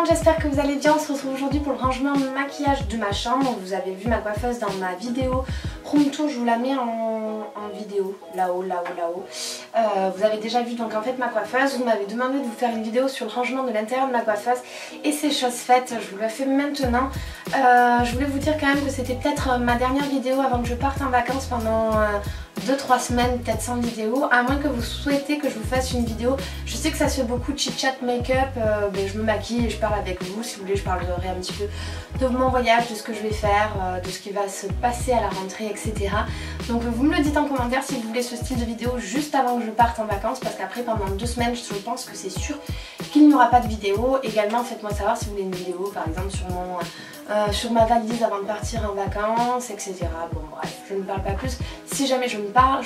J'espère que vous allez bien. On se retrouve aujourd'hui pour le rangement maquillage de ma chambre. Vous avez vu ma coiffeuse dans ma vidéo room tour, je vous la mets en vidéo là-haut. Vous avez déjà vu donc en fait ma coiffeuse. Vous m'avez demandé de vous faire une vidéo sur le rangement de l'intérieur de ma coiffeuse et c'est chose faite, je vous la fais maintenant. Je voulais vous dire quand même que c'était peut-être ma dernière vidéo avant que je parte en vacances pendant 2-3 semaines, peut-être sans vidéo, à moins que vous souhaitez que je vous fasse une vidéo. Je sais que ça se fait beaucoup chit chat make-up, je me maquille et je parle avec vous. Si vous voulez, je parlerai un petit peu de mon voyage, de ce que je vais faire, de ce qui va se passer à la rentrée, etc. Donc vous me le dites en commentaire si vous voulez ce style de vidéo juste avant que je parte en vacances, parce qu'après pendant 2 semaines je pense que c'est sûr qu'il n'y aura pas de vidéo. Également faites-moi savoir si vous voulez une vidéo par exemple sur ma valise avant de partir en vacances, etc. Bon bref, je ne parle pas plus. Si jamais je parle,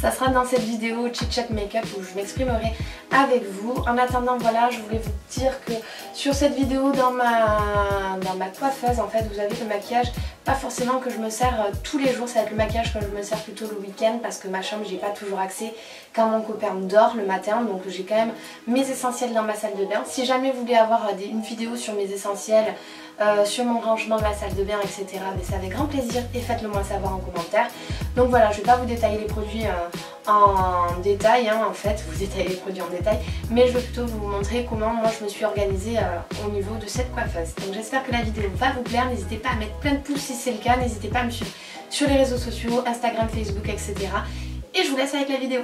ça sera dans cette vidéo chit chat make-up où je m'exprimerai avec vous. En attendant, voilà, je voulais vous dire que sur cette vidéo dans ma coiffeuse, en fait, vous avez le maquillage, pas forcément que je me sers tous les jours, ça va être le maquillage que je me sers plutôt le week-end parce que ma chambre, j'ai pas toujours accès quand mon copain dort le matin, donc j'ai quand même mes essentiels dans ma salle de bain. Si jamais vous voulez avoir une vidéo sur mes essentiels, sur mon rangement de la salle de bain, etc. mais c'est avec grand plaisir et faites-le moi savoir en commentaire. Donc voilà, je vais pas vous détailler les produits en détail, en fait, vous détailler les produits en détail, mais je vais plutôt vous montrer comment moi je me suis organisée au niveau de cette coiffeuse. Donc j'espère que la vidéo va vous plaire, n'hésitez pas à mettre plein de pouces si c'est le cas, n'hésitez pas à me suivre sur les réseaux sociaux, Instagram, Facebook, etc. Et je vous laisse avec la vidéo.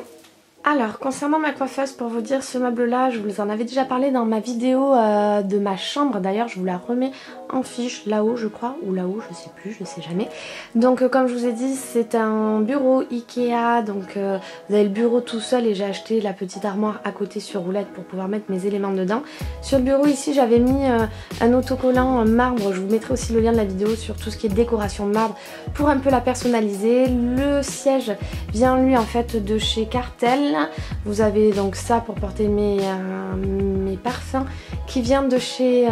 Alors concernant ma coiffeuse, pour vous dire, ce meuble là je vous en avais déjà parlé dans ma vidéo de ma chambre. D'ailleurs je vous la remets en fiche là-haut je crois, ou là-haut je sais plus, je sais jamais. Donc comme je vous ai dit, c'est un bureau Ikea, donc vous avez le bureau tout seul et j'ai acheté la petite armoire à côté sur roulette pour pouvoir mettre mes éléments dedans. Sur le bureau ici j'avais mis un autocollant marbre, je vous mettrai aussi le lien de la vidéo sur tout ce qui est décoration marbre pour un peu la personnaliser. Le siège vient lui en fait de chez Cartel. Vous avez donc ça pour porter mes parfums qui vient de chez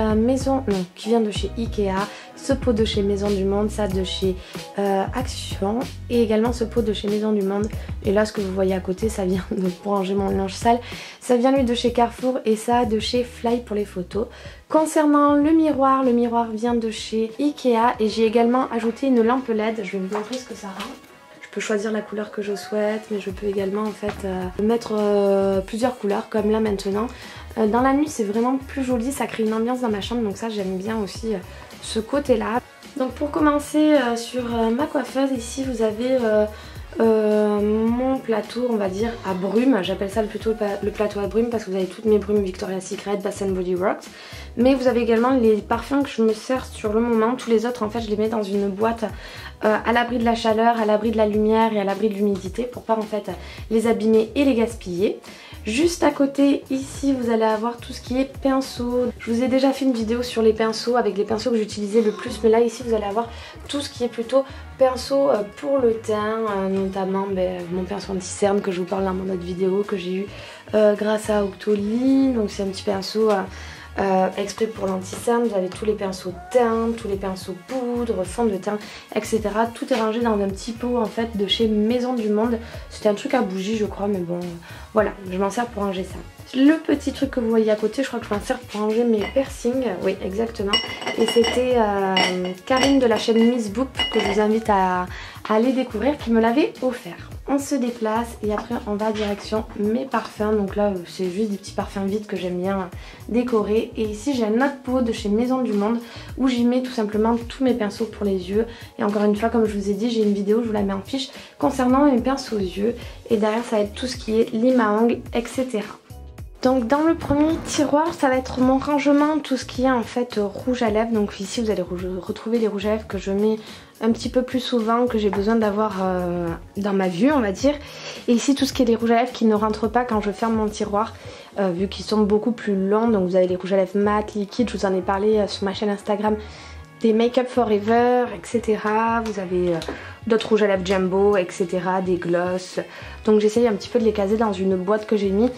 qui vient de chez Ikea, ce pot de chez Maison du Monde, ça de chez Action et également ce pot de chez Maison du Monde. Et là ce que vous voyez à côté, ça vient pour ranger mon linge sale, ça vient lui de chez Carrefour et ça de chez Fly pour les photos. Concernant le miroir vient de chez Ikea et j'ai également ajouté une lampe LED, je vais vous montrer ce que ça rend. Je peux choisir la couleur que je souhaite, mais je peux également en fait mettre plusieurs couleurs comme là maintenant. Dans la nuit c'est vraiment plus joli, ça crée une ambiance dans ma chambre, donc ça j'aime bien aussi ce côté là. Donc pour commencer sur ma coiffeuse, ici vous avez mon plateau on va dire à brume, j'appelle ça plutôt le plateau à brume parce que vous avez toutes mes brumes Victoria's Secret, Bath & Body Works, mais vous avez également les parfums que je me sers sur le moment. Tous les autres en fait je les mets dans une boîte à l'abri de la chaleur, à l'abri de la lumière et à l'abri de l'humidité pour pas en fait les abîmer et les gaspiller. Juste à côté ici vous allez avoir tout ce qui est pinceau. Je vous ai déjà fait une vidéo sur les pinceaux avec les pinceaux que j'utilisais le plus, mais là ici vous allez avoir tout ce qui est plutôt pinceau pour le teint, notamment mon pinceau anti-cerne que je vous parle dans mon autre vidéo que j'ai eu grâce à Octoline. Donc c'est un petit pinceau exprès pour l'anti-cerne. Vous avez tous les pinceaux teint, tous les pinceaux poudre, fond de teint, etc. Tout est rangé dans un petit pot en fait de chez Maison du Monde. C'était un truc à bougie je crois, mais bon voilà, je m'en sers pour ranger ça. Le petit truc que vous voyez à côté, je crois que je m'en sers pour ranger mes piercings, oui exactement. Et c'était Karine de la chaîne Miss Boop que je vous invite à aller découvrir qui me l'avait offert. On se déplace et après on va direction mes parfums. Donc là c'est juste des petits parfums vides que j'aime bien décorer. Et ici j'ai un autre pot de chez Maison du Monde où j'y mets tout simplement tous mes pinceaux pour les yeux. Et encore une fois comme je vous ai dit, j'ai une vidéo, je vous la mets en fiche concernant mes pinceaux aux yeux. Et derrière ça va être tout ce qui est lime à ongles, etc. Donc dans le premier tiroir ça va être mon rangement, tout ce qui est en fait rouge à lèvres. Donc ici vous allez retrouver les rouges à lèvres que je mets un petit peu plus souvent, que j'ai besoin d'avoir dans ma vue on va dire. Et ici tout ce qui est les rouges à lèvres qui ne rentrent pas quand je ferme mon tiroir, vu qu'ils sont beaucoup plus longs. Donc vous avez les rouges à lèvres mat, liquides, je vous en ai parlé sur ma chaîne Instagram des Make Up Forever, etc. Vous avez d'autres rouges à lèvres Jumbo, etc. Des gloss. Donc j'essaye un petit peu de les caser dans une boîte que j'ai mis.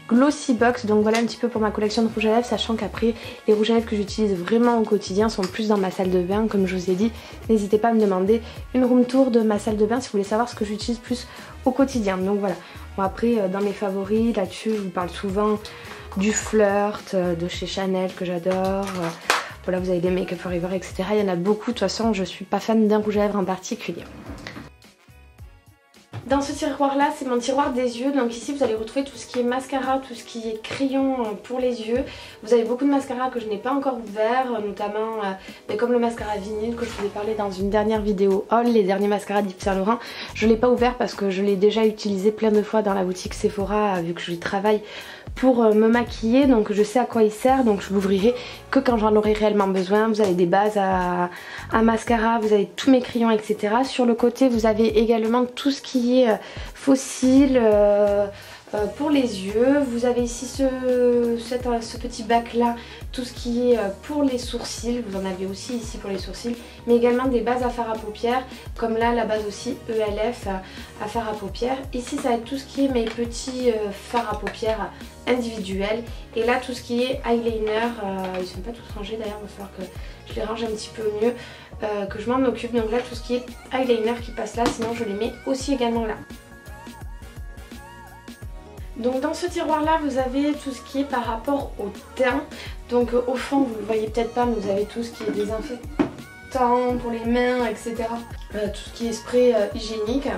Glossy Box, donc voilà un petit peu pour ma collection de rouges à lèvres, sachant qu'après les rouges à lèvres que j'utilise vraiment au quotidien sont plus dans ma salle de bain, comme je vous ai dit. N'hésitez pas à me demander une room tour de ma salle de bain si vous voulez savoir ce que j'utilise plus au quotidien. Donc voilà. Bon, après dans mes favoris, là-dessus je vous parle souvent du Flirt de chez Chanel que j'adore. Voilà, vous avez des Make Up Forever, etc. Il y en a beaucoup, de toute façon je suis pas fan d'un rouge à lèvres en particulier. Dans ce tiroir là, c'est mon tiroir des yeux, donc ici vous allez retrouver tout ce qui est mascara, tout ce qui est crayon pour les yeux. Vous avez beaucoup de mascara que je n'ai pas encore ouvert, notamment comme le mascara vinyle que je vous ai parlé dans une dernière vidéo haul, les derniers mascaras d'Yves Saint Laurent. Je ne l'ai pas ouvert parce que je l'ai déjà utilisé plein de fois dans la boutique Sephora vu que je travaille pour me maquiller, donc je sais à quoi il sert, donc je l'ouvrirai que quand j'en aurai réellement besoin. Vous avez des bases à mascara, vous avez tous mes crayons, etc. Sur le côté vous avez également tout ce qui est fossile pour les yeux. Vous avez ici ce petit bac là, tout ce qui est pour les sourcils, vous en avez aussi ici pour les sourcils, mais également des bases à fard à paupières, comme là la base aussi ELF à fard à paupières. Ici ça va être tout ce qui est mes petits fards à paupières individuels, et là tout ce qui est eyeliner, ils sont pas tous rangés d'ailleurs, il va falloir que je les range un petit peu mieux, que je m'en occupe. Donc là tout ce qui est eyeliner qui passe là, sinon je les mets aussi également là. Donc dans ce tiroir là vous avez tout ce qui est par rapport au teint. Donc au fond vous ne le voyez peut-être pas, mais vous avez tout ce qui est désinfectant pour les mains, etc. Tout ce qui est spray hygiénique.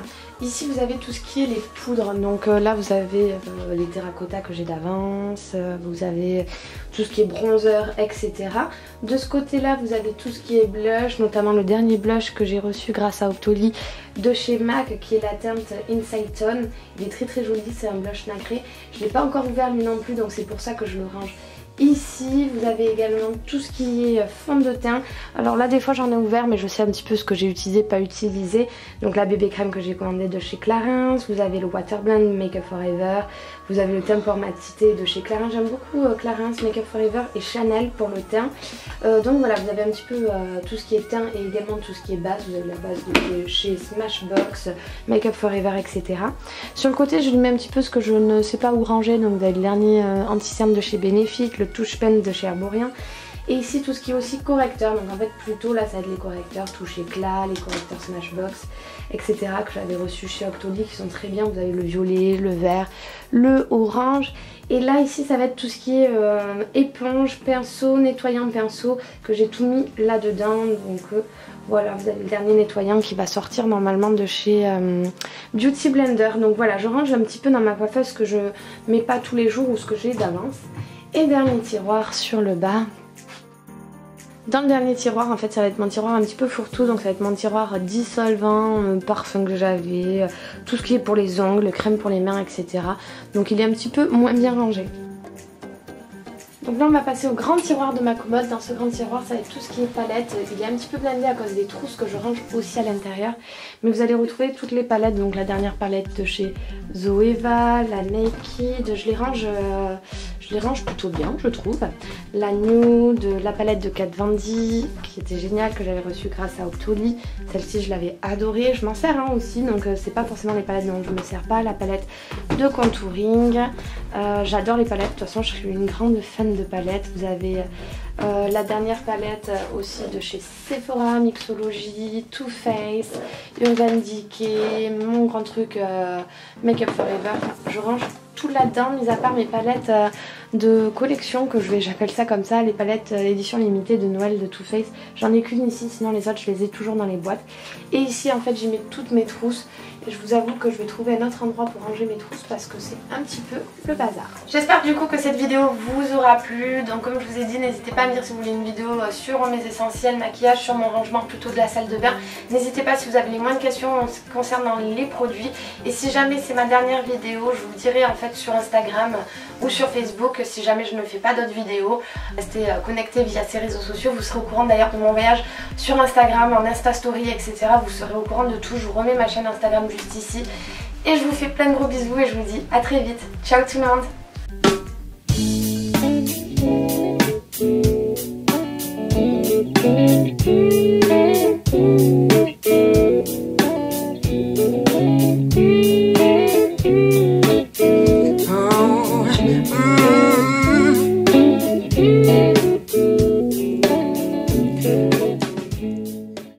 Ici vous avez tout ce qui est les poudres. Donc là vous avez les terracotta que j'ai d'avance, vous avez tout ce qui est bronzer, etc. De ce côté là vous avez tout ce qui est blush, notamment le dernier blush que j'ai reçu grâce à Octoly de chez MAC, qui est la teinte Inside Tone. Il est très très joli, c'est un blush nacré. Je ne l'ai pas encore ouvert lui non plus, donc c'est pour ça que je le range ici. Vous avez également tout ce qui est fond de teint. Alors là des fois j'en ai ouvert, mais je sais un petit peu ce que j'ai utilisé, pas utilisé. Donc la bébé crème que j'ai commandée de chez Clarins, vous avez le Water Blend Make Up Forever, vous avez le Tempo Matité de chez Clarins. J'aime beaucoup Clarins, Make Up Forever et Chanel pour le teint. Donc voilà, vous avez un petit peu tout ce qui est teint et également tout ce qui est base. Vous avez la base de chez Smashbox, Make Up Forever, etc. Sur le côté je lui mets un petit peu ce que je ne sais pas où ranger. Donc vous avez le dernier anti-cerne de chez Benefit, le Touche Pen de chez Herborian. Et ici tout ce qui est aussi correcteur, donc en fait plutôt là ça va être les correcteurs Touche Éclat, les correcteurs Smashbox, etc. que j'avais reçu chez Octoly, qui sont très bien. Vous avez le violet, le vert, le orange. Et là ici ça va être tout ce qui est éponge, pinceau, nettoyant pinceau, que j'ai tout mis là dedans. Donc voilà, vous avez le dernier nettoyant qui va sortir normalement de chez Beauty Blender. Donc voilà, je range un petit peu dans ma coiffeuse ce que je mets pas tous les jours ou ce que j'ai d'avance. Et dernier tiroir sur le bas. Dans le dernier tiroir, en fait, ça va être mon tiroir un petit peu fourre-tout. Donc ça va être mon tiroir dissolvant, parfum que j'avais, tout ce qui est pour les ongles, crème pour les mains, etc. Donc il est un petit peu moins bien rangé. Donc là on va passer au grand tiroir de ma commode. Dans ce grand tiroir ça va être tout ce qui est palette. Il est un petit peu blindé à cause des trousses que je range aussi à l'intérieur. Mais vous allez retrouver toutes les palettes. Donc la dernière palette de chez Zoeva, la Naked, je les range plutôt bien je trouve. La Nude, la palette de Kat Von D qui était géniale, que j'avais reçue grâce à Octoly. Celle-ci je l'avais adorée, je m'en sers aussi, donc c'est pas forcément les palettes dont je me sers pas. La palette de contouring, j'adore les palettes, de toute façon je suis une grande fan de palettes. Vous avez la dernière palette aussi de chez Sephora, Mixology, Too Faced, Urban Decay, mon grand truc Make Up Forever. Je range tout là-dedans, mis à part mes palettes de collection que j'appelle ça comme ça, les palettes édition limitée de Noël de Too Faced. J'en ai qu'une ici, sinon les autres je les ai toujours dans les boîtes. Et ici en fait j'y mets toutes mes trousses. Et je vous avoue que je vais trouver un autre endroit pour ranger mes trousses parce que c'est un petit peu le bazar. J'espère du coup que cette vidéo vous aura plu. Donc comme je vous ai dit, n'hésitez pas à me dire si vous voulez une vidéo sur mes essentiels maquillage, sur mon rangement plutôt de la salle de bain. N'hésitez pas si vous avez les moindres questions concernant les produits. Et si jamais c'est ma dernière vidéo, je vous dirai en fait sur Instagram ou sur Facebook si jamais je ne fais pas d'autres vidéos. Restez connectés via ces réseaux sociaux. Vous serez au courant d'ailleurs de mon voyage sur Instagram, en Insta Story, etc. Vous serez au courant de tout. Je vous remets ma chaîne Instagram juste ici. Et je vous fais plein de gros bisous et je vous dis à très vite. Ciao tout le monde!